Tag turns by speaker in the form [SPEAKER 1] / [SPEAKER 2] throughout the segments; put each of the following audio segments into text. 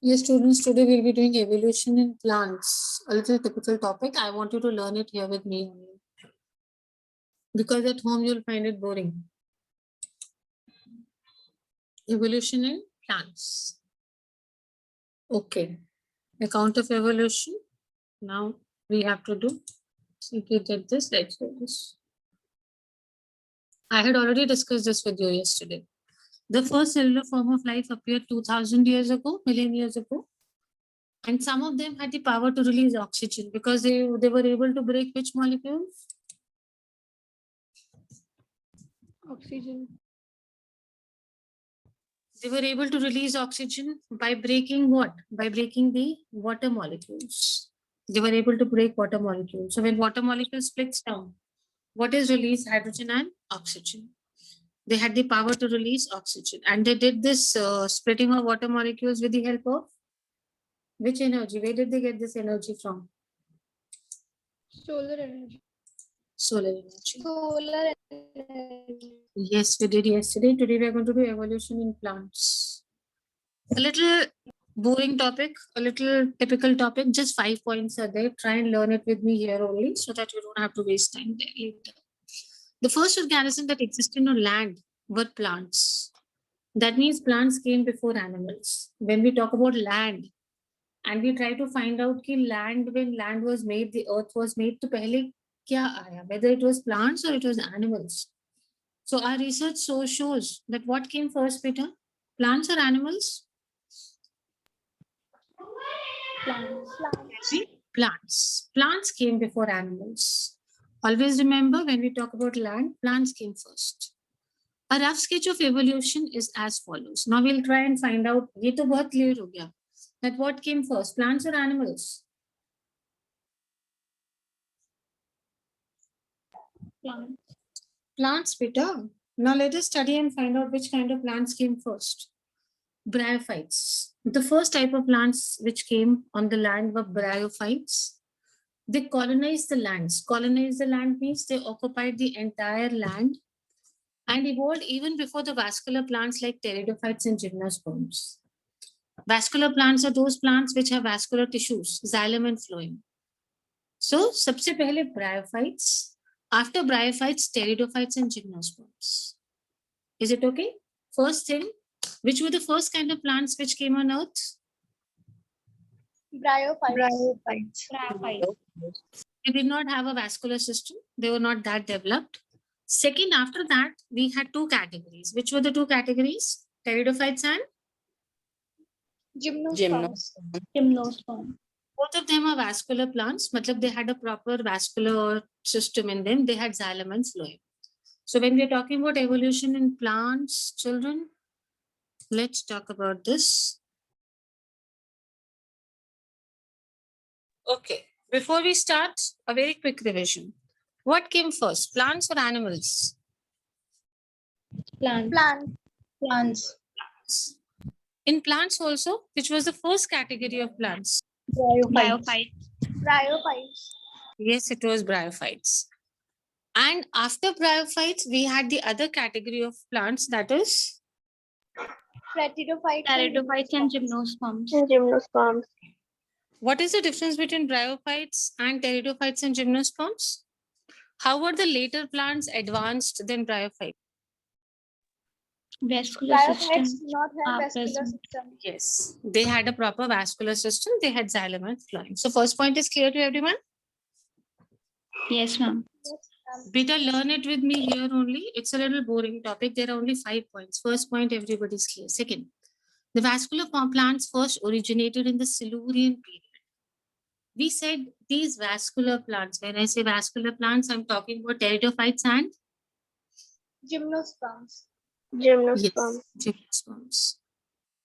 [SPEAKER 1] Yes, students, today we'll be doing evolution in plants. A little typical topic. I want you to learn it here with me only. Because at home you'll find it boring. Evolution in plants. Okay. Account of evolution. Now we have to do. So if you get this, let's do this. I had already discussed this with you yesterday. The first cellular form of life appeared 2000 years ago, million years ago. And some of them had the power to release oxygen because they were able to break which molecules?
[SPEAKER 2] Oxygen.
[SPEAKER 1] They were able to release oxygen by breaking what? By breaking the water molecules. They were able to break water molecules. So when water molecule splits down, what is released? Hydrogen and oxygen. They had the power to release oxygen. And they did this splitting of water molecules with the help of which energy? Where did they get this energy from?
[SPEAKER 2] Solar energy.
[SPEAKER 1] Solar energy.
[SPEAKER 2] Solar energy.
[SPEAKER 1] Yes, we did yesterday. Today we are going to do evolution in plants. A little boring topic, a little typical topic, just 5 points are there. Try and learn it with me here only so that you don't have to waste time there later. The first organism that existed on land were plants. That means plants came before animals. When we talk about land and we try to find out ki land, when land was made, the earth was made, to pehle kya aaya? Whether it was plants or it was animals. So our research shows that what came first, Peter? Plants or animals?
[SPEAKER 2] Plants.
[SPEAKER 1] Plants. Plants came before animals. Always remember when we talk about land, plants came first. A rough sketch of evolution is as follows. Now we'll try and find out. ये तो बहुत clear हो गया. That what came first, plants or animals?
[SPEAKER 2] Plants.
[SPEAKER 1] Plants, beta. Now let us study and find out which kind of plants came first. Bryophytes. The first type of plants which came on the land were bryophytes. They colonized the lands. Colonize the land means they occupied the entire land and evolved even before the vascular plants like pteridophytes and gymnosperms. Vascular plants are those plants which have vascular tissues, xylem and phloem. So, सबसे पहले bryophytes. After bryophytes, pteridophytes and gymnosperms. Is it okay? First thing, which were the first kind of plants which came on earth?
[SPEAKER 2] Bryophytes.
[SPEAKER 1] They did not have a vascular system. They were not that developed. Second, after that, we had two categories. Which were the two categories? Pteridophytes and
[SPEAKER 2] Gymnosperms.
[SPEAKER 1] both of them are vascular plants. Matlab they had a proper vascular system in them. They had xylem and phloem. So when we are talking about evolution in plants, children, let's talk about this. Okay. Before we start, a very quick revision. What came first, plants or animals?
[SPEAKER 2] Plants.
[SPEAKER 1] Plants. In plants also, which was the first category of plants?
[SPEAKER 2] Bryophytes.
[SPEAKER 1] Yes, it was bryophytes. And after bryophytes, we had the other category of plants, that is
[SPEAKER 2] Pteridophytes and gymnosperms.
[SPEAKER 1] What is the difference between bryophytes and pteridophytes and gymnosperms? How were the later plants advanced than bryophytes?
[SPEAKER 2] Vascular system.
[SPEAKER 3] not have vascular
[SPEAKER 2] present.
[SPEAKER 3] system.
[SPEAKER 1] Yes, they had a proper vascular system. They had xylem and phloem. So first point is clear to everyone?
[SPEAKER 2] Yes, ma'am.
[SPEAKER 1] Beta, learn it with me here only. It's a little boring topic. There are only 5 points. First point, everybody's clear. Second, the vascular plants first originated in the Silurian period. We said these vascular plants, when I say vascular plants, I'm talking about pteridophytes and
[SPEAKER 3] Gymnosperms.
[SPEAKER 1] Yes, gymnosperms.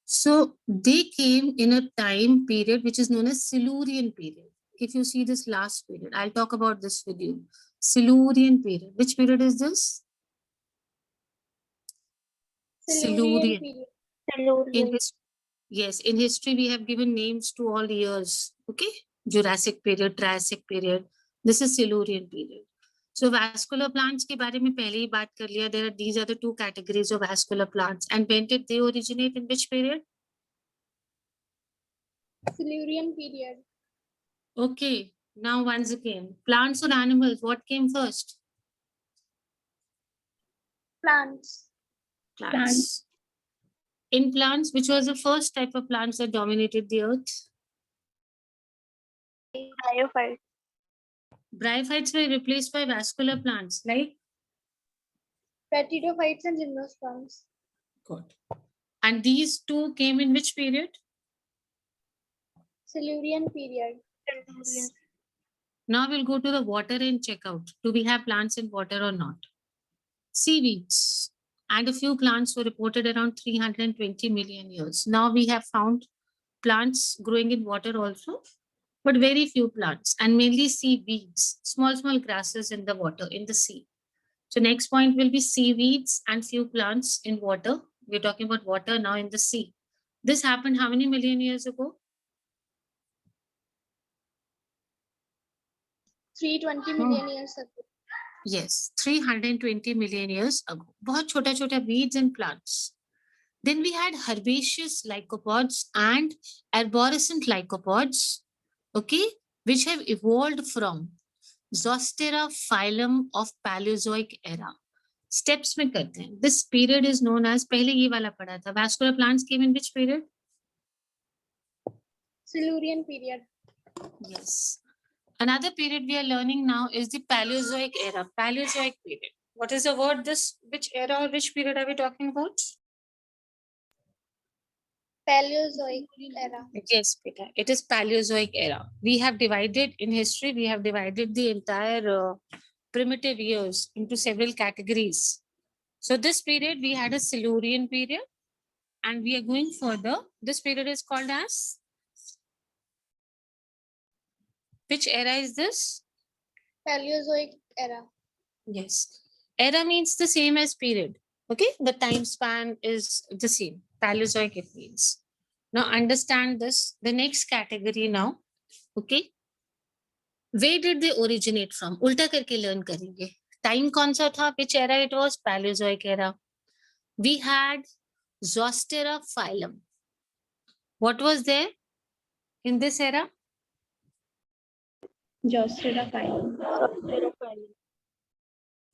[SPEAKER 1] So they came in a time period which is known as Silurian period. If you see this last period, I'll talk about this with you. Silurian period. Which period is this? Silurian.
[SPEAKER 3] Period.
[SPEAKER 1] Yes, in history we have given names to all years. Okay, Jurassic period, Triassic period. This is Silurian period. So vascular plants के बारे में पहले ही बात कर लिया. These are the two categories of vascular plants. And when did they originate, in which period?
[SPEAKER 3] Silurian period.
[SPEAKER 1] Okay, now once again, plants or animals, what came first?
[SPEAKER 3] Plants.
[SPEAKER 1] Plants. In plants, which was the first type of plants that dominated the earth?
[SPEAKER 3] Bryophytes.
[SPEAKER 1] Bryophytes were replaced by vascular plants, like?
[SPEAKER 3] Pteridophytes and gymnosperms.
[SPEAKER 1] Good. And these two came in which period?
[SPEAKER 3] Silurian period.
[SPEAKER 1] Now we'll go to the water and check out. Do we have plants in water or not? Seaweeds and a few plants were reported around 320 million years. Now we have found plants growing in water also, but very few plants and mainly seaweeds, small grasses in the water, in the sea. So next point will be seaweeds and few plants in water. We're talking about water now in the sea. This happened how many million years ago?
[SPEAKER 3] 320 million years ago.
[SPEAKER 1] Yes, 320 million years ago. बहुत छोटा weeds and plants. Then we had herbaceous lycopods and arborescent lycopods, okay, which have evolved from Zostera phylum of Paleozoic era. Steps में करते हैं. This period is known as, पहले ये वाला पढ़ा था. Vascular plants came in which period?
[SPEAKER 3] Silurian period.
[SPEAKER 1] Yes. Another period we are learning now is the Paleozoic era. Paleozoic period. What is the word? This, which era or which period are we talking about?
[SPEAKER 3] Paleozoic era.
[SPEAKER 1] Yes, Peter. It is Paleozoic era. We have divided in history, we have divided the entire primitive years into several categories. So this period, we had a Silurian period and we are going further. This period is called as? Which era is this?
[SPEAKER 3] Paleozoic era.
[SPEAKER 1] Yes. Era means the same as period. Okay. The time span is the same. Paleozoic it means. Now understand this. The next category now. Okay. Where did they originate from? उल्टा करके learn करेंगे. Time कौन सा था? Which era it was? Paleozoic era. We had Zostera phylum. What was there in this era?
[SPEAKER 2] Zostera phylum.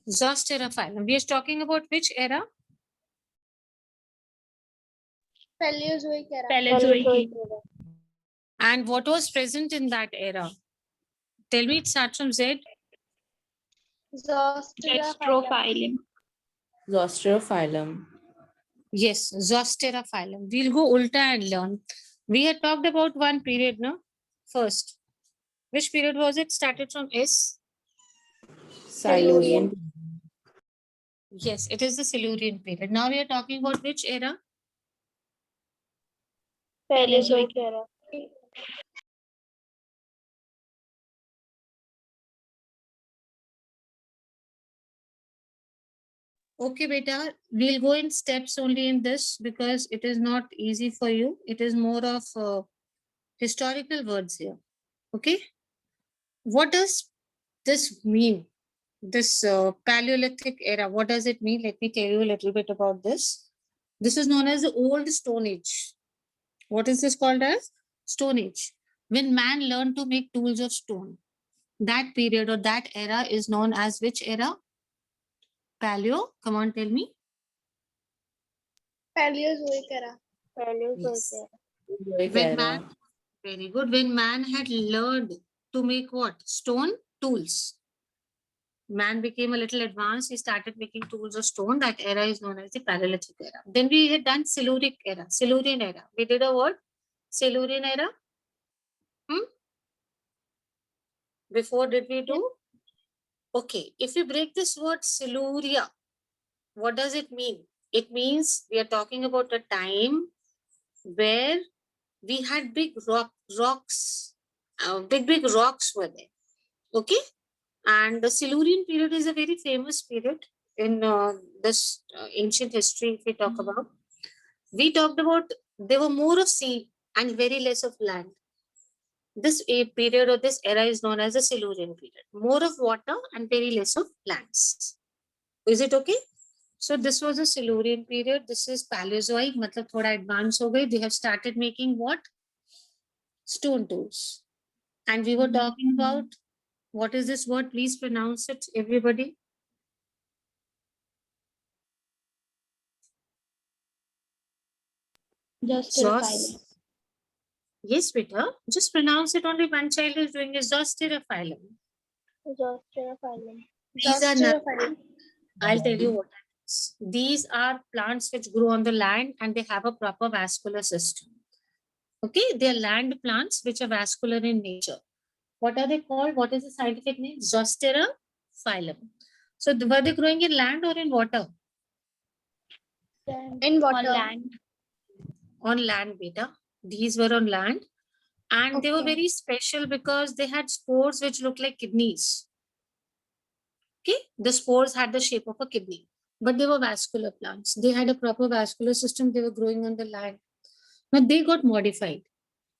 [SPEAKER 1] Zostera phylum. We are talking about which era?
[SPEAKER 3] Paleozoic era.
[SPEAKER 2] Paleozoic.
[SPEAKER 1] And what was present in that era? Tell me, it starts from Z.
[SPEAKER 3] Zostera
[SPEAKER 2] Zostrophyllum.
[SPEAKER 4] Zostrophyllum.
[SPEAKER 1] Yes, Zostera phylum. We'll go ulta and learn. We had talked about one period, no? First. Which period was it? Started from S?
[SPEAKER 4] Silurian.
[SPEAKER 1] Yes, it is the Silurian period. Now we are talking about which era?
[SPEAKER 3] Paleozoic era.
[SPEAKER 1] Okay, beta, we'll go in steps only in this because it is not easy for you. It is more of historical words here. Okay. What does this mean? This Paleolithic era, what does it mean? Let me tell you a little bit about this. This is known as the Old Stone Age. What is this called as? Stone Age. When man learned to make tools of stone. That period or that era is known as which era? Paleo. Come on, tell me.
[SPEAKER 3] Paleozoic era.
[SPEAKER 1] Yes.
[SPEAKER 4] Paleozoic
[SPEAKER 1] When
[SPEAKER 4] era.
[SPEAKER 1] man, very good. When man had learned to make what? Stone tools. Man became a little advanced. He started making tools of stone. That era is known as the Paleolithic era. Then we had done Siluric era, Silurian era. We did a word? Silurian era. Before did we do? Okay. If we break this word Siluria, what does it mean? It means we are talking about a time where we had big rocks, big rocks were there. Okay. And the Silurian period is a very famous period in this ancient history. If we talk about, we talked about there were more of sea and very less of land. This period or this era is known as the Silurian period. More of water and very less of lands. Is it okay? So this was a Silurian period. This is Paleozoic. मतलब थोड़ा advance हो गए. They have started making what? stone tools. And we were talking about, what is this word? Please pronounce it, everybody.
[SPEAKER 2] Zostero.
[SPEAKER 1] Yes, beta. Just pronounce it. Only one child is doing is Zosterophyllum.
[SPEAKER 3] Zostero.
[SPEAKER 1] These are not, I'll tell you what it is. These are plants which grow on the land and they have a proper vascular system. Okay, they are land plants which are vascular in nature. What are they called? What is the scientific name? Zosterophyllum. So were they growing in land or in water?
[SPEAKER 3] In water.
[SPEAKER 2] On land.
[SPEAKER 1] On land, beta. These were on land. And they were
[SPEAKER 3] Okay.
[SPEAKER 1] very special because they had spores which looked like kidneys. Okay, the spores had the shape of a kidney, but they were vascular plants. They had a proper vascular system. They were growing on the land. Now they got modified.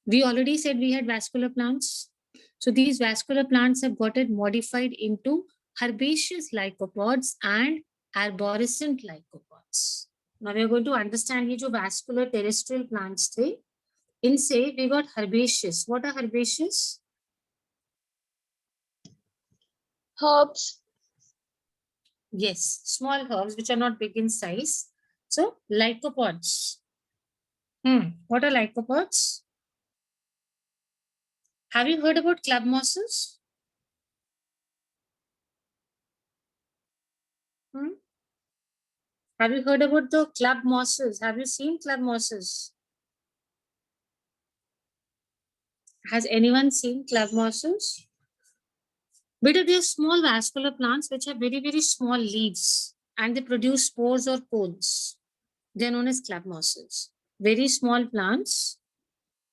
[SPEAKER 1] We already said we had vascular plants. So these vascular plants have got it modified into herbaceous lycopods and arborescent lycopods. Now we are going to understand these vascular terrestrial plants. In say we got herbaceous. What are herbaceous?
[SPEAKER 3] Herbs.
[SPEAKER 1] Yes, small herbs which are not big in size. So lycopods. What are lycopods? Have you heard about club mosses? Have you heard about the club mosses? Have you seen club mosses? Has anyone seen club mosses? But they are small vascular plants which have very, very small leaves and they produce spores or cones. They are known as club mosses. Very small plants.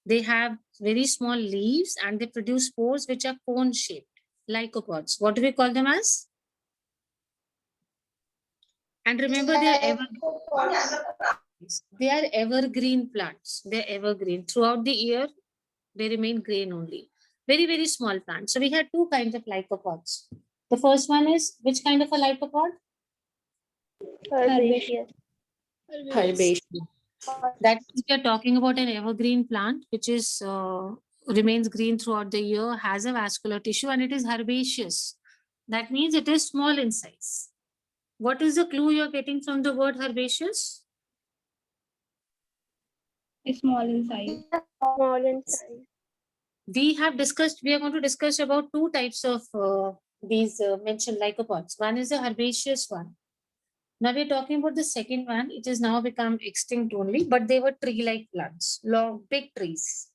[SPEAKER 1] They have very small leaves and they produce spores which are cone shaped, lycopods. What do we call them as? And remember, they are evergreen plants. They are evergreen. Throughout the year, they remain green only. Very, very small plants. So we had two kinds of lycopods. The first one is, which kind of a lycopod?
[SPEAKER 3] Herbaceous.
[SPEAKER 1] That means we are talking about an evergreen plant, which is remains green throughout the year, has a vascular tissue, and it is herbaceous. That means it is small in size. What is the clue you're getting from the word herbaceous?
[SPEAKER 2] Small in size.
[SPEAKER 3] Small in size.
[SPEAKER 1] We are going to discuss about two types of these mentioned lycopods. One is the herbaceous one. Now we're talking about the second one. It has now become extinct only, but they were tree-like plants, long, big trees.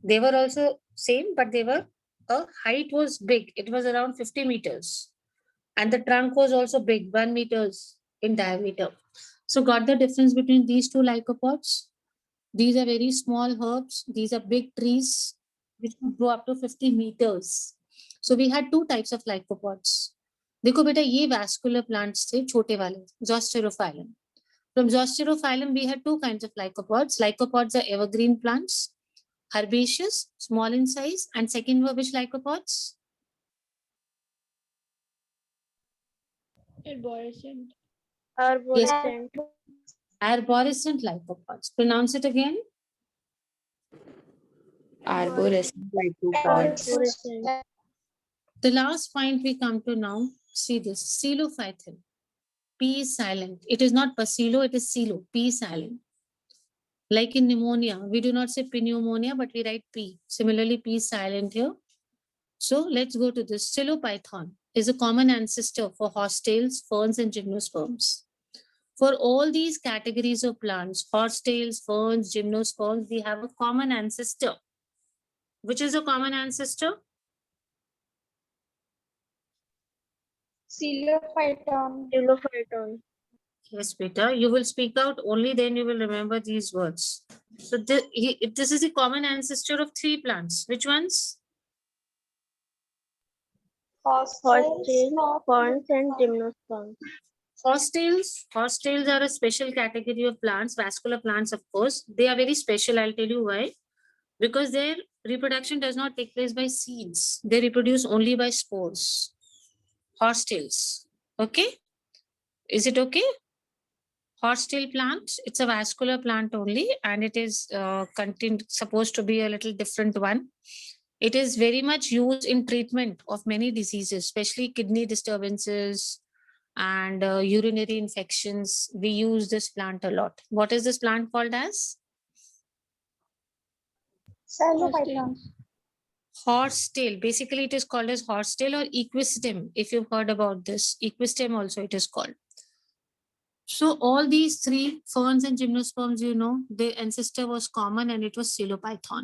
[SPEAKER 1] They were also same, but height was big. It was around 50 meters. And the trunk was also big, 1 meters in diameter. So got the difference between these two lycopods? These are very small herbs. These are big trees which could grow up to 50 meters. So we had two types of lycopods. देखो बेटा ये vascular plants थे छोटे वाले Zosterophyllum. From Zosterophyllum we had two kinds of lycopods. Lycopods are evergreen plants, herbaceous, small in size, and second were which lycopods?
[SPEAKER 2] Arborescent.
[SPEAKER 3] Arborescent.
[SPEAKER 1] Arborescent lycopods. Pronounce it again.
[SPEAKER 4] Arborescent lycopods.
[SPEAKER 3] Arborescent.
[SPEAKER 1] The last point we come to now, see this, Coelophyllum. P is silent. It is not Pacilo, it is Coelo. P is silent. Like in pneumonia, we do not say pneumonia, but we write P. Similarly, P is silent here. So let's go to this. Coelopython is a common ancestor for horsetails, ferns, and gymnosperms. For all these categories of plants, horsetails, ferns, gymnosperms, we have a common ancestor. Which is a common ancestor?
[SPEAKER 3] Coelophyton.
[SPEAKER 1] Yes, Peter. You will speak out, only then you will remember these words. So this is the common ancestor of three plants. Which ones?
[SPEAKER 3] Horsetails, ferns, and gymnosperms.
[SPEAKER 1] Horsetails are a special category of plants, vascular plants, of course. They are very special. I'll tell you why. Because their reproduction does not take place by seeds. They reproduce only by spores. Horsetails. Okay? Is it okay? Horsetail plant, it's a vascular plant only, and it is supposed to be a little different one. It is very much used in treatment of many diseases, especially kidney disturbances and urinary infections. We use this plant a lot. What is this plant called as?
[SPEAKER 2] Horsetail.
[SPEAKER 1] Horsetail. Basically, it is called as horsetail or equistem. If you've heard about this, equistem also it is called. So all these three ferns and gymnosperms, you know, their ancestor was common and it was Coelophyton.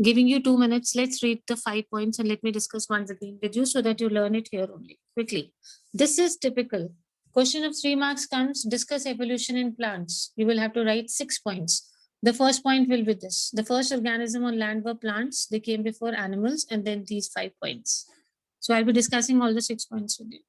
[SPEAKER 1] Giving you 2 minutes, let's read the 5 points and let me discuss once again with you so that you learn it here only quickly. This is typical. Question of 3 marks comes, discuss evolution in plants. You will have to write 6 points. The first point will be this. The first organism on land were plants. They came before animals, and then these 5 points. So I'll be discussing all the 6 points with you.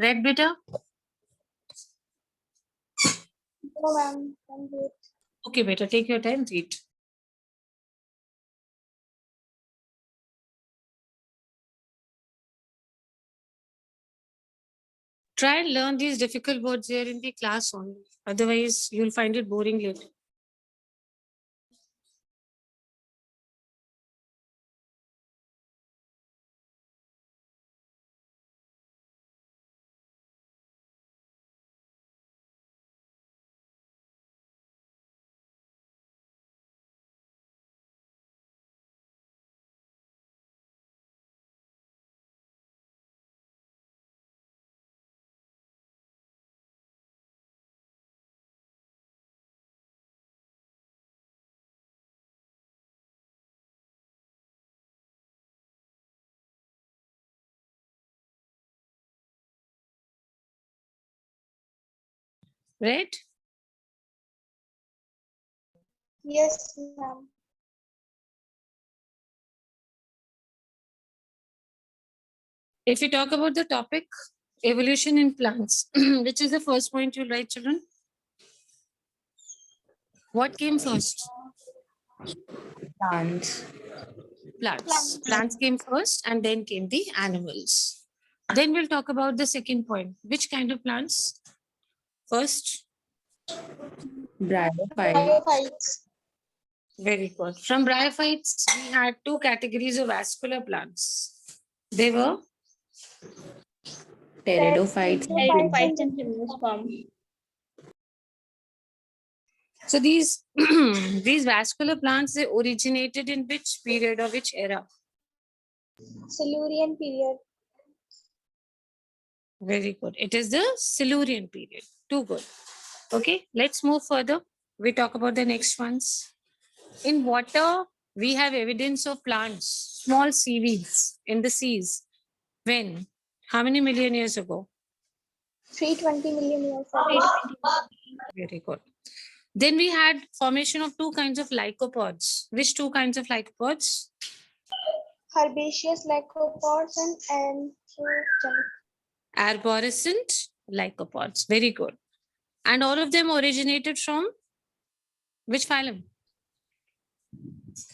[SPEAKER 1] Read, beta?
[SPEAKER 3] No, ma'am.
[SPEAKER 1] Okay, beta, take your time, read. Try and learn these difficult words here in the class only. Otherwise, you'll find it boring later. Read?
[SPEAKER 3] Yes, ma'am.
[SPEAKER 1] If we talk about the topic, evolution in plants, which is the first point you'll write, children? What came first?
[SPEAKER 4] Plants.
[SPEAKER 1] Plants. Plants came first and then came the animals. Then we'll talk about the second point. Which kind of plants? First,
[SPEAKER 4] Bryophytes.
[SPEAKER 1] very good. From bryophytes, we had 2 categories of vascular plants. They were
[SPEAKER 4] Pteridophytes.
[SPEAKER 2] Pteridophytes and gymnosperms.
[SPEAKER 1] so these these vascular plants, they originated in which period or which era?
[SPEAKER 3] Silurian period.
[SPEAKER 1] Very good. It is the Silurian period. Too good. Okay, let's move further. We talk about the next ones. In water, we have evidence of plants, small seaweeds in the seas. When? How many million years ago?
[SPEAKER 3] 320 million years ago.
[SPEAKER 1] Very good. Then we had formation of 2 kinds of lycopods. Which 2 kinds of lycopods?
[SPEAKER 3] Herbaceous lycopods and anthropogenic.
[SPEAKER 1] Arborescent lycopods. Very good. And all of them originated from which phylum?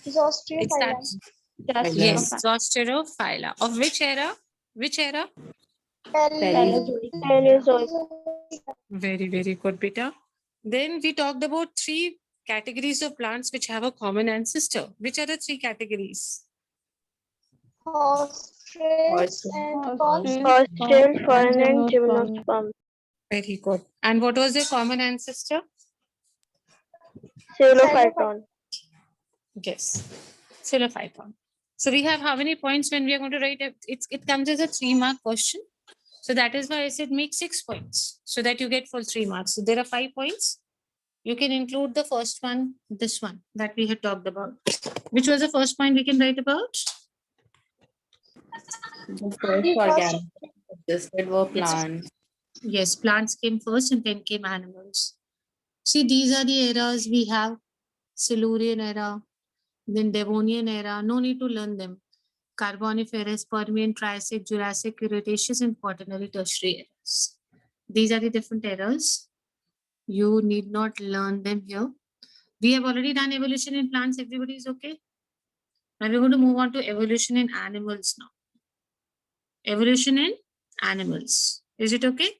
[SPEAKER 1] It
[SPEAKER 3] Zostrophylla.
[SPEAKER 1] starts. Yes, Zostrophylla. Of which era? Which era?
[SPEAKER 3] Paleozoic.
[SPEAKER 1] Very, very good, beta. Then we talked about 3 categories of plants which have a common ancestor. Which are the 3 categories?
[SPEAKER 3] Horsetails and
[SPEAKER 2] Horsetail,
[SPEAKER 3] fern,
[SPEAKER 2] and
[SPEAKER 3] gymnosperm.
[SPEAKER 1] Very good. And what was their common ancestor?
[SPEAKER 3] Coelophyton.
[SPEAKER 1] Yes, Coelophyton. So we have how many points when we are going to write? It comes as a 3-mark question. So that is why I said make 6 points so that you get full 3 marks. So there are 5 points. You can include the first one, this one that we had talked about. Which was the first point we can write about?
[SPEAKER 4] The first
[SPEAKER 3] The
[SPEAKER 4] organic
[SPEAKER 3] first
[SPEAKER 4] existed were plants.
[SPEAKER 1] Yes, plants came first and then came animals. See, these are the eras we have. Silurian era, then Devonian era. No need to learn them. Carboniferous, Permian, Triassic, Jurassic, Cretaceous, and Quaternary, Tertiary eras. These are the different eras. You need not learn them here. We have already done evolution in plants. Everybody is okay? Now we're going to move on to evolution in animals now. Evolution in animals. Is it okay?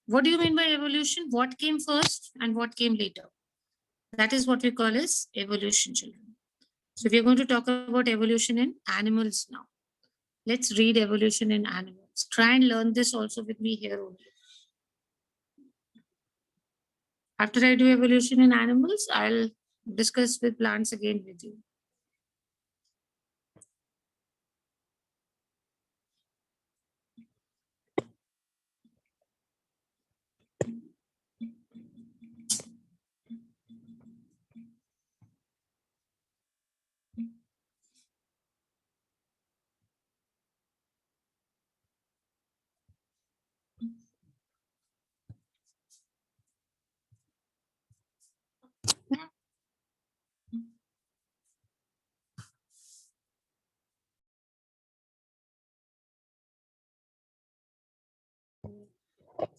[SPEAKER 1] What do you mean by evolution? What came first and what came later? That is what we call as evolution, children. So we are going to talk about evolution in animals now. Let's read evolution in animals. Try and learn this also with me here only. After I do evolution in animals, I'll discuss with plants again with you.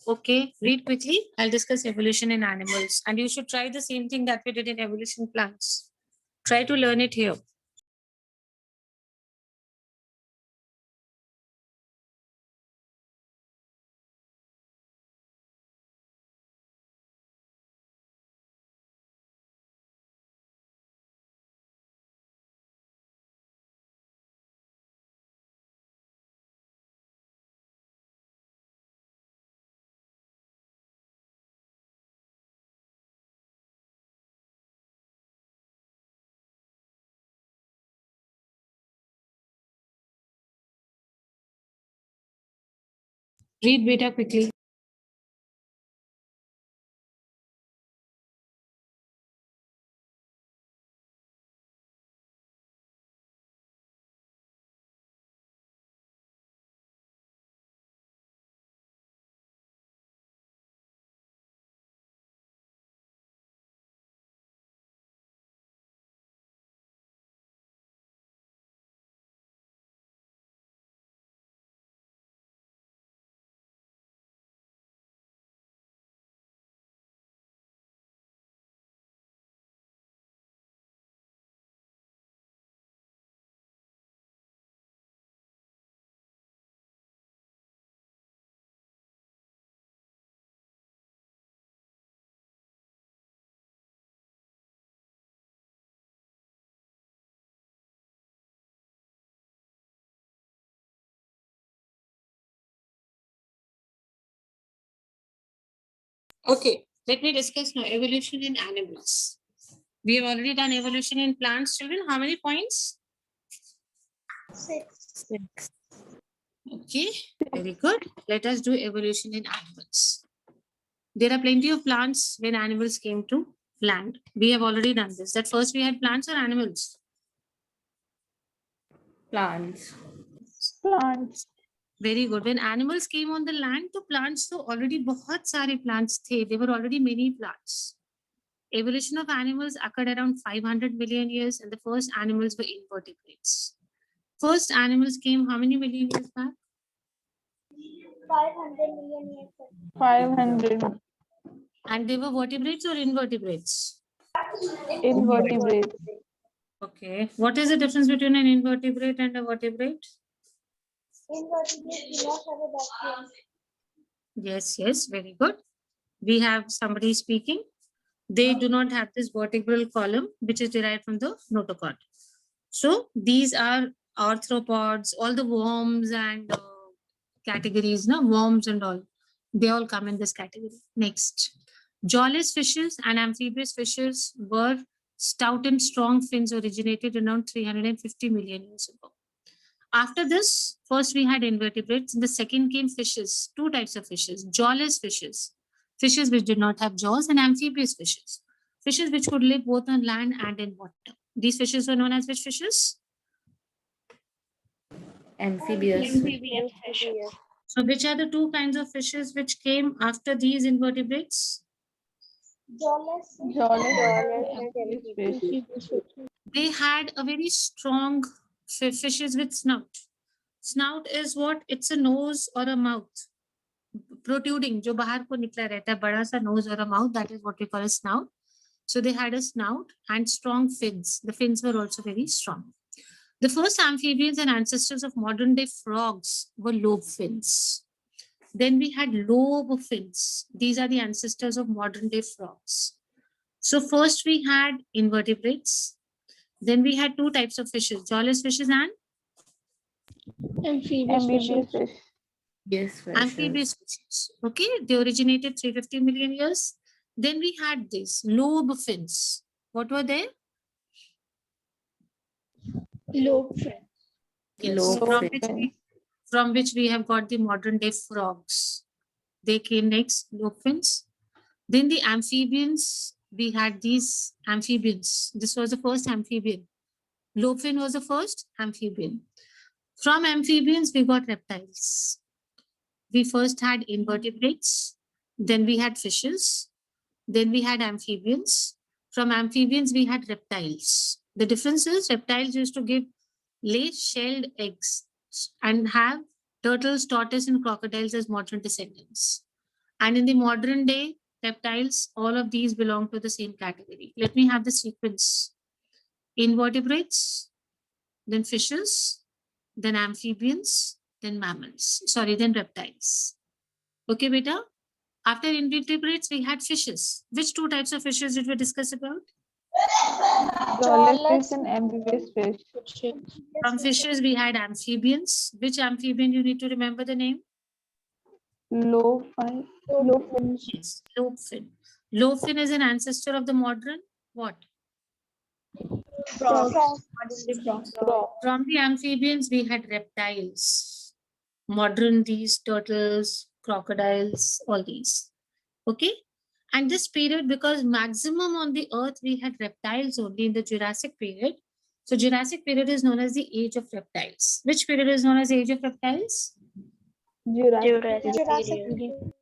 [SPEAKER 1] Okay, read quickly. I'll discuss evolution in animals. And you should try the same thing that we did in evolution plants. Try to learn it here. Read beta quickly. Okay, let me discuss now evolution in animals. We have already done evolution in plants, children. How many points?
[SPEAKER 3] 6.
[SPEAKER 1] Okay, very good. Let us do evolution in animals. There are plenty of plants when animals came to land. We have already done this. That first we had plants or animals?
[SPEAKER 4] Plants.
[SPEAKER 2] Plants.
[SPEAKER 1] Very good. When animals came on the land, तो plants तो already बहुत सारे plants थे. There were already many plants. Evolution of animals occurred around 500 million years, and the first animals were invertebrates. First animals came how many million years back?
[SPEAKER 3] 500 million years ago.
[SPEAKER 2] 500
[SPEAKER 1] And they were vertebrates or invertebrates?
[SPEAKER 2] invertebrates.
[SPEAKER 1] Okay. What is the difference between an invertebrate and a vertebrate?
[SPEAKER 3] Invertebrates do not have a backbone.
[SPEAKER 1] Yes, yes, very good. We have somebody speaking. They do not have this vertebral column, which is derived from the notochord. So these are arthropods, all the worms and categories, no? Worms and all. They all come in this category. Next. Jawless fishes and amphibious fishes were stout and strong fins originated around 350 million years ago. After this, first we had invertebrates, and the second came fishes, two types of fishes, jawless fishes, fishes which did not have jaws, and amphibious fishes, fishes which could live both on land and in water. These fishes were known as which fishes?
[SPEAKER 4] Amphibious.
[SPEAKER 1] So which are the two kinds of fishes which came after these invertebrates?
[SPEAKER 3] Jawless.
[SPEAKER 2] Jawless and amphibious fish.
[SPEAKER 1] They had a very strong fishes with snout. Snout is what? It's a nose or a mouth protruding, जो बाहर को निकला रहता है, बड़ा सा nose or a mouth, that is what we call a snout. So they had a snout and strong fins. The fins were also very strong. The first amphibians and ancestors of modern day frogs were lobe fins. Then we had lobe fins. These are the ancestors of modern day frogs. So first we had invertebrates. Then we had two types of fishes, jawless fishes and
[SPEAKER 2] Amphibious fish.
[SPEAKER 4] Yes,
[SPEAKER 1] amphibious fishes. Okay, they originated 350 million years. Then we had these lobe fins. What were they?
[SPEAKER 3] Lobe fin.
[SPEAKER 1] Yes,
[SPEAKER 4] Lobe
[SPEAKER 1] from which we have got the modern day frogs. They came next, lobe fins. Then the amphibians, we had these amphibians. This was the first amphibian. Lobe fin was the first amphibian. From amphibians, we got reptiles. We first had invertebrates, then we had fishes, then we had amphibians. From amphibians, we had reptiles. The difference is reptiles used to lay shelled eggs and have turtles, tortoise, and crocodiles as modern descendants. And in the modern day, reptiles, all of these belong to the same category. Let me have the sequence. Invertebrates, then fishes, then amphibians, then mammals. Sorry, then reptiles. Okay, beta? After invertebrates, we had fishes. Which two types of fishes did we discuss about?
[SPEAKER 2] Jawless fish and amphibious fish.
[SPEAKER 1] From fishes, we had amphibians. Which amphibian you need to remember the name?
[SPEAKER 2] Lobe fin.
[SPEAKER 1] Yes, lobefin. Lobefin is an ancestor of the modern what?
[SPEAKER 3] Frog.
[SPEAKER 1] From the amphibians, we had reptiles. Modern, these turtles, crocodiles, all these. Okay. And this period, because maximum on the earth, we had reptiles only in the Jurassic period. So Jurassic period is known as the age of reptiles. Which period is known as age of reptiles?
[SPEAKER 3] Jurassic period.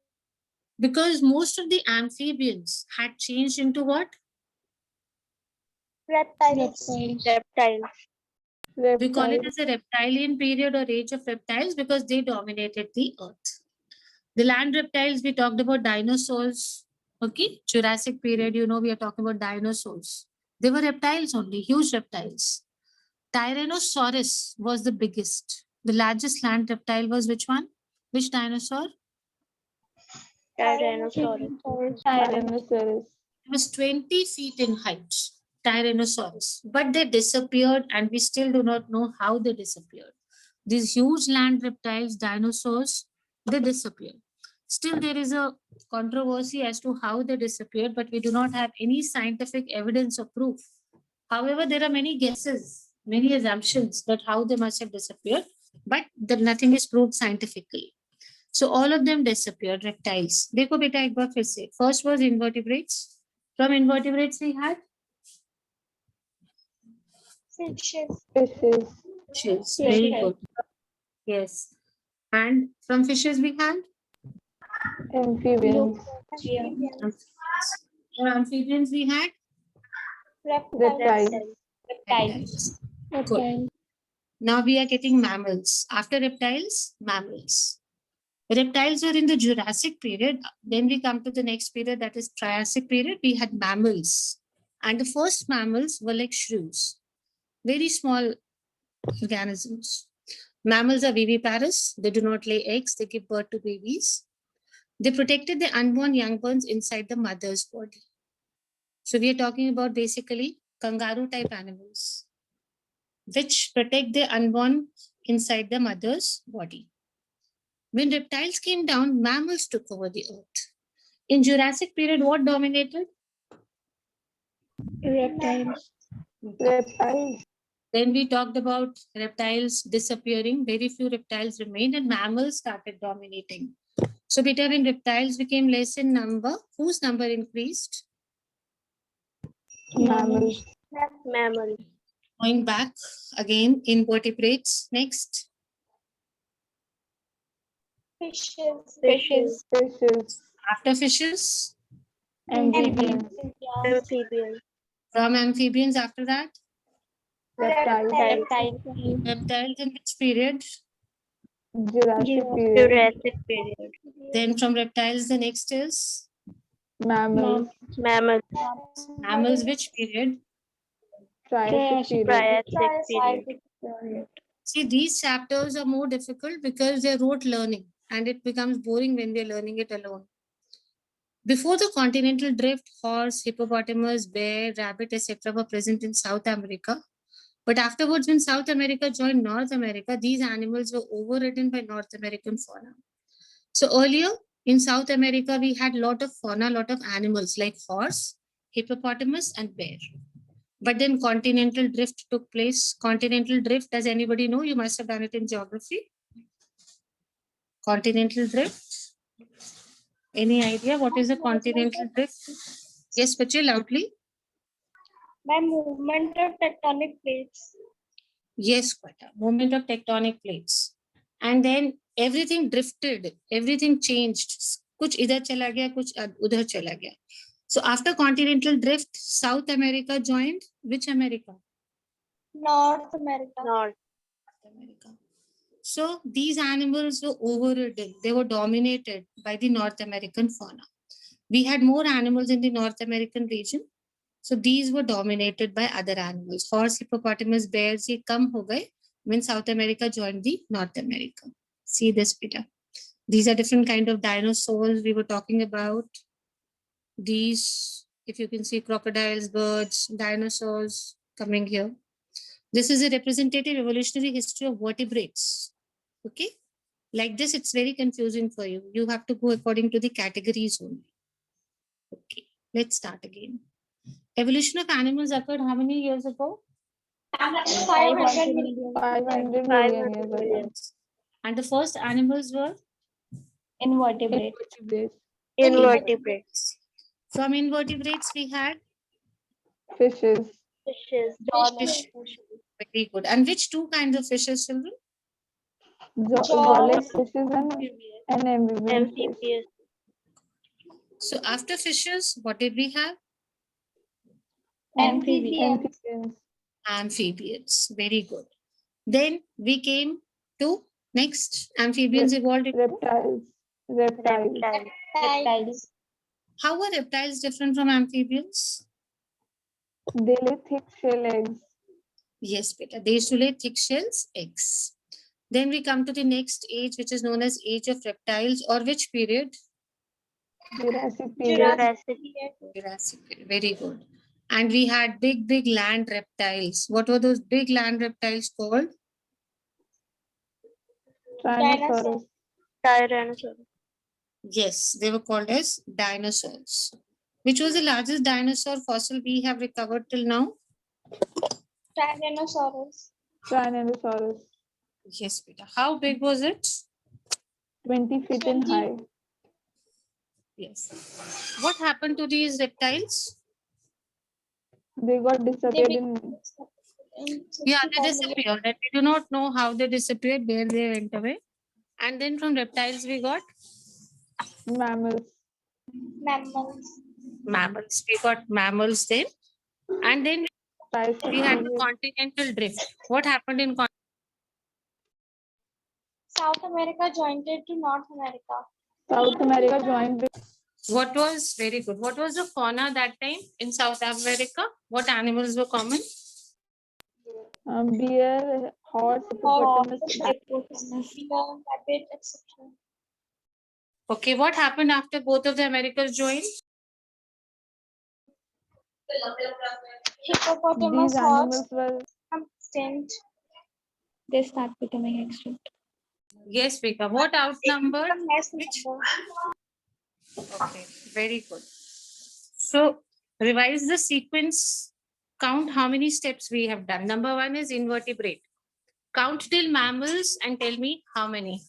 [SPEAKER 1] Because most of the amphibians had changed into what?
[SPEAKER 3] Reptiles.
[SPEAKER 1] We call it as a reptilian period or age of reptiles because they dominated the earth. The land reptiles, we talked about dinosaurs. Okay, Jurassic period, you know, we are talking about dinosaurs. They were reptiles only, huge reptiles. Tyrannosaurus was the biggest. The largest land reptile was which one? Which dinosaur?
[SPEAKER 3] Tyrannosaurus.
[SPEAKER 2] Tyrannosaurus.
[SPEAKER 1] It was 20 feet in height, Tyrannosaurus. But they disappeared and we still do not know how they disappeared. These huge land reptiles, dinosaurs, they disappeared. Still, there is a controversy as to how they disappeared, but we do not have any scientific evidence or proof. However, there are many guesses, many assumptions that how they must have disappeared, but nothing is proved scientifically. So all of them disappeared, reptiles. देखो बेटा एक बार फिर से. First was invertebrates. From invertebrates we had
[SPEAKER 3] Fishes.
[SPEAKER 1] fishes. Very good. Yes. And from fishes we had
[SPEAKER 2] Amphibians.
[SPEAKER 1] from amphibians we had
[SPEAKER 2] Reptiles.
[SPEAKER 1] reptiles. Good. Now we are getting mammals. After reptiles, mammals. Reptiles were in the Jurassic period. Then we come to the next period, that is Triassic period. We had mammals. And the first mammals were like shrews. Very small organisms. Mammals are viviparous. They do not lay eggs. They give birth to babies. They protected the unborn young ones inside the mother's body. So we are talking about basically kangaroo type animals, which protect the unborn inside the mother's body. When reptiles came down, mammals took over the earth. In Jurassic period, what dominated?
[SPEAKER 3] Reptiles.
[SPEAKER 2] Reptiles.
[SPEAKER 1] Then we talked about reptiles disappearing. Very few reptiles remained and mammals started dominating. So beta, when reptiles became less in number, whose number increased?
[SPEAKER 2] Mammals.
[SPEAKER 3] Mammal.
[SPEAKER 1] Going back again, invertebrates. Next,
[SPEAKER 3] Fishes.
[SPEAKER 2] Fishes.
[SPEAKER 1] After fishes,
[SPEAKER 2] Amphibians.
[SPEAKER 3] Amphibians.
[SPEAKER 1] from amphibians after that,
[SPEAKER 2] Reptiles.
[SPEAKER 1] reptiles in which period?
[SPEAKER 2] Jurassic period.
[SPEAKER 3] Jurassic period.
[SPEAKER 1] Then from reptiles, the next is
[SPEAKER 2] Mammals.
[SPEAKER 3] Mammals.
[SPEAKER 1] mammals, which period?
[SPEAKER 2] Triassic period.
[SPEAKER 3] Triassic period.
[SPEAKER 1] See, these chapters are more difficult because they're rote learning and it becomes boring when we're learning it alone. Before the continental drift, horse, hippopotamus, bear, rabbit, etc. were present in South America. But afterwards, when South America joined North America, these animals were overridden by North American fauna. So earlier in South America, we had a lot of fauna, lot of animals like horse, hippopotamus, and bear. But then continental drift took place. Continental drift, does anybody know? You must have done it in geography. Continental drift. Any idea what is a continental drift? Yes, Pachi, loudly.
[SPEAKER 3] By movement of tectonic plates.
[SPEAKER 1] Yes, Kwata. Movement of tectonic plates. And then everything drifted, everything changed. Kuch idhar chala gaya, kuch udhar chala gaya. So after continental drift, South America joined which America?
[SPEAKER 3] North America.
[SPEAKER 1] America. So these animals were overridden. They were dominated by the North American fauna. We had more animals in the North American region. So these were dominated by other animals. Horse, hippopotamus, bears, ye kam ho gaye when South America joined the North America. See this, Peter. These are different kind of dinosaurs we were talking about. These, if you can see, crocodiles, birds, dinosaurs coming here. This is a representative evolutionary history of vertebrates. Okay. Like this, it's very confusing for you. You have to go according to the categories only. Okay. Let's start again. Evolution of animals occurred how many years ago?
[SPEAKER 3] 500 million.
[SPEAKER 2] 500 million years ago.
[SPEAKER 1] And the first animals were
[SPEAKER 3] Invertebrate.
[SPEAKER 2] Invertebrates.
[SPEAKER 3] Invertebrates.
[SPEAKER 1] from invertebrates we had
[SPEAKER 2] Fishes.
[SPEAKER 3] Fishes.
[SPEAKER 1] fish. Very good. And which two kinds of fishes, children?
[SPEAKER 2] Jawless fishes and amphibian fish.
[SPEAKER 3] Amphibians.
[SPEAKER 1] So after fishes, what did we have?
[SPEAKER 3] Amphibians.
[SPEAKER 2] Amphibians.
[SPEAKER 1] Amphibians. Very good. Then we came to next. Amphibians evolved.
[SPEAKER 2] Reptiles.
[SPEAKER 3] Reptiles.
[SPEAKER 1] How are reptiles different from amphibians?
[SPEAKER 2] They lay thick shell eggs.
[SPEAKER 1] Yes, Peter. They used to lay thick shells, eggs. Then we come to the next age, which is known as age of reptiles, or which period?
[SPEAKER 2] Jurassic period.
[SPEAKER 1] Jurassic period. Very good. And we had big land reptiles. What were those big land reptiles called?
[SPEAKER 2] Tyrannosaurus.
[SPEAKER 3] Tyrannosaurus.
[SPEAKER 1] Yes, they were called as dinosaurs. Which was the largest dinosaur fossil we have recovered till now?
[SPEAKER 3] Tyrannosaurus.
[SPEAKER 2] Tyrannosaurus.
[SPEAKER 1] Yes, Peter. How big was it?
[SPEAKER 2] 20 feet in
[SPEAKER 3] 20.
[SPEAKER 2] height.
[SPEAKER 1] Yes. What happened to these reptiles?
[SPEAKER 2] They got disappeared in
[SPEAKER 1] Yeah, they disappeared. And we do not know how they disappeared, where they went away. And then from reptiles, we got
[SPEAKER 2] mammals.
[SPEAKER 1] mammals. We got mammals then. And then
[SPEAKER 2] Triassic
[SPEAKER 1] we had the
[SPEAKER 2] period.
[SPEAKER 1] continental drift. What happened in
[SPEAKER 3] South America joined it to North America.
[SPEAKER 2] South America joined with
[SPEAKER 1] What was very good? What was the fauna that time in South America? What animals were common?
[SPEAKER 2] bear, horse, hippopotamus.
[SPEAKER 3] Rabbit, etc.
[SPEAKER 1] Okay, what happened after both of the Americas joined?
[SPEAKER 3] Hippopotamus,
[SPEAKER 2] These
[SPEAKER 3] horse,
[SPEAKER 2] animals were
[SPEAKER 3] extinct.
[SPEAKER 2] they start becoming extinct.
[SPEAKER 1] Yes, Vika. What outnumbered?
[SPEAKER 3] Less
[SPEAKER 1] Which?
[SPEAKER 3] number.
[SPEAKER 1] Okay, very good. So revise the sequence. Count how many steps we have done. Number one is invertebrate. Count till mammals and tell me how many.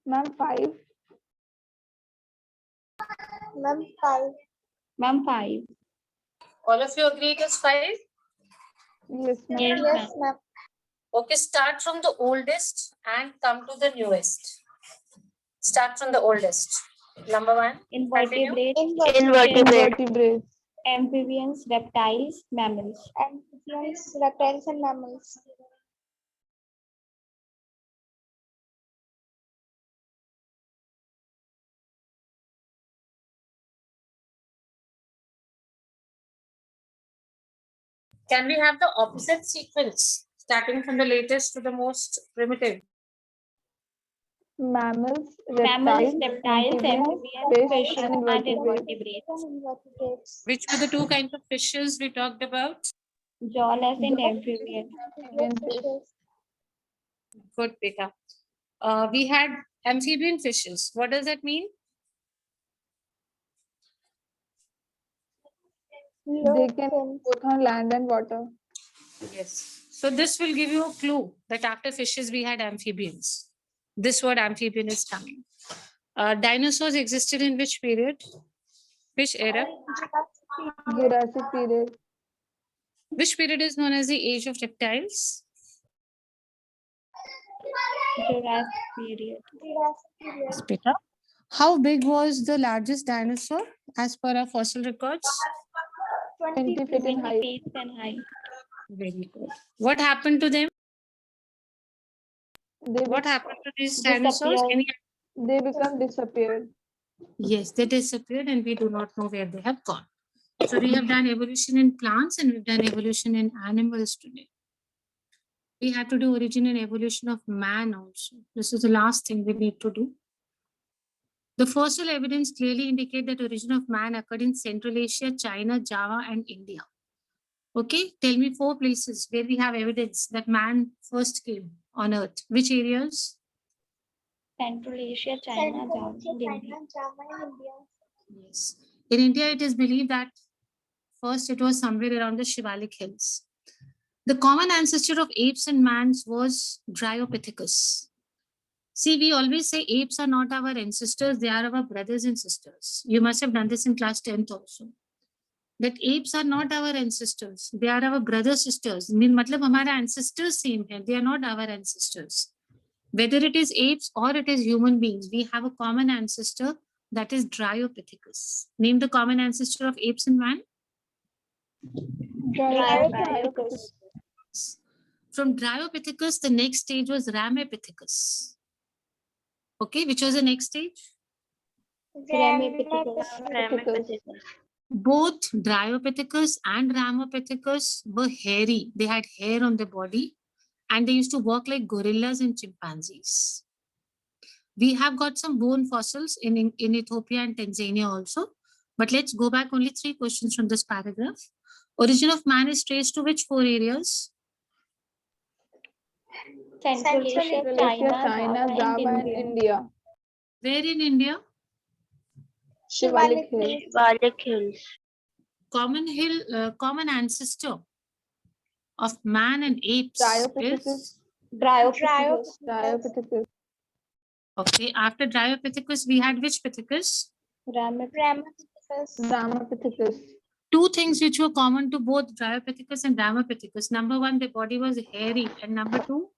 [SPEAKER 2] Ma'am, 5.
[SPEAKER 3] Ma'am, 5.
[SPEAKER 2] Ma'am, 5.
[SPEAKER 1] All of you agree it is 5?
[SPEAKER 2] Yes, ma'am.
[SPEAKER 3] Yes, ma'am.
[SPEAKER 1] Okay, start from the oldest and come to the newest. Start from the oldest. Number 1.
[SPEAKER 2] Invertebrates,
[SPEAKER 3] Invertebrates,
[SPEAKER 2] amphibians, reptiles, mammals.
[SPEAKER 3] amphibians, reptiles, and mammals.
[SPEAKER 1] Can we have the opposite sequence, starting from the latest to the most primitive?
[SPEAKER 2] Mammals, Mammals,
[SPEAKER 3] reptiles,
[SPEAKER 2] reptiles, amphibians,
[SPEAKER 3] fish,
[SPEAKER 2] fish, and invertebrates.
[SPEAKER 3] Invertebrates.
[SPEAKER 1] Which were the two kinds of fishes we talked about?
[SPEAKER 2] Jawless and amphibians.
[SPEAKER 3] Fishes.
[SPEAKER 1] Good, Beta. We had amphibian fishes. What does that mean?
[SPEAKER 2] They can both on land and water.
[SPEAKER 1] Yes. So this will give you a clue that after fishes we had amphibians. This word amphibian is coming. Dinosaurs existed in which period? Which era?
[SPEAKER 2] Jurassic period.
[SPEAKER 1] Which period is known as the age of reptiles?
[SPEAKER 2] Jurassic period.
[SPEAKER 1] Yes, Beta. How big was the largest dinosaur as per our fossil records?
[SPEAKER 2] 20 feet in
[SPEAKER 3] 20
[SPEAKER 2] height.
[SPEAKER 3] feet and high.
[SPEAKER 1] Very good. What happened to them? What happened to these dinosaurs?
[SPEAKER 2] They become disappeared.
[SPEAKER 1] Yes, they disappeared and we do not know where they have gone. So we have done evolution in plants and we've done evolution in animals today. We have to do origin and evolution of man also. This is the last thing we need to do. The fossil evidence clearly indicate that origin of man occurred in Central Asia, China, Java, and India. Okay, tell me 4 places where we have evidence that man first came on earth. Which areas?
[SPEAKER 2] Central Asia, China, Java, and India.
[SPEAKER 1] Yes. In India, it is believed that first it was somewhere around the Shivalik hills. The common ancestor of apes and mans was Dryopithecus. See, we always say apes are not our ancestors, they are our brothers and sisters. You must have done this in class 10th also. That apes are not our ancestors, they are our brothers, sisters. Matlab hamara ancestors same hai, they are not our ancestors. Whether it is apes or it is human beings, we have a common ancestor, that is Dryopithecus. Name the common ancestor of apes and man.
[SPEAKER 2] Dryopithecus.
[SPEAKER 1] From Dryopithecus, the next stage was Ramapithecus. Okay, which was the next stage?
[SPEAKER 2] Ramapithecus.
[SPEAKER 1] Both Dryopithecus and Ramapithecus were hairy. They had hair on their body and they used to walk like gorillas and chimpanzees. We have got some bone fossils in Ethiopia and Tanzania also. But let's go back only 3 questions from this paragraph. Origin of man is traced to which 4 areas?
[SPEAKER 2] Central Asia, China, Java, and India.
[SPEAKER 1] Where in India?
[SPEAKER 2] Shivalik Hills.
[SPEAKER 3] Shivalik Hills.
[SPEAKER 1] Common ancestor of man and apes
[SPEAKER 2] Dryopithecus.
[SPEAKER 1] is?
[SPEAKER 2] Dryopithecus.
[SPEAKER 1] Okay, after Dryopithecus, we had which Pithecus?
[SPEAKER 2] Ramapithecus.
[SPEAKER 1] 2 things which were common to both Dryopithecus and Ramapithecus. Number 1, their body was hairy, and number 2,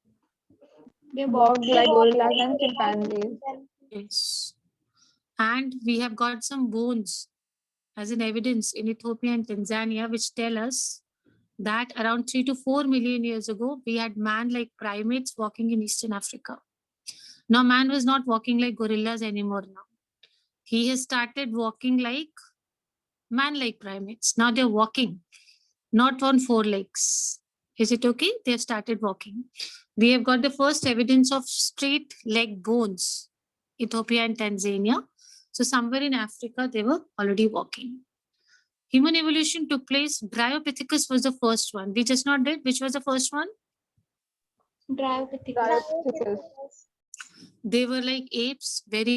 [SPEAKER 2] They walked like gorillas and chimpanzees.
[SPEAKER 1] yes. And we have got some bones as an evidence in Ethiopia and Tanzania, which tell us that around 3 to 4 million years ago, we had man-like primates walking in Eastern Africa. Now, man was not walking like gorillas anymore now. He has started walking like man-like primates. Now they're walking, not on 4 legs. Is it okay? They have started walking. We have got the first evidence of straight leg bones, Ethiopia and Tanzania. So somewhere in Africa, they were already walking. Human evolution took place. Dryopithecus was the first one. We just not did. Which was the first one?
[SPEAKER 2] Dryopithecus.
[SPEAKER 1] They were like apes, very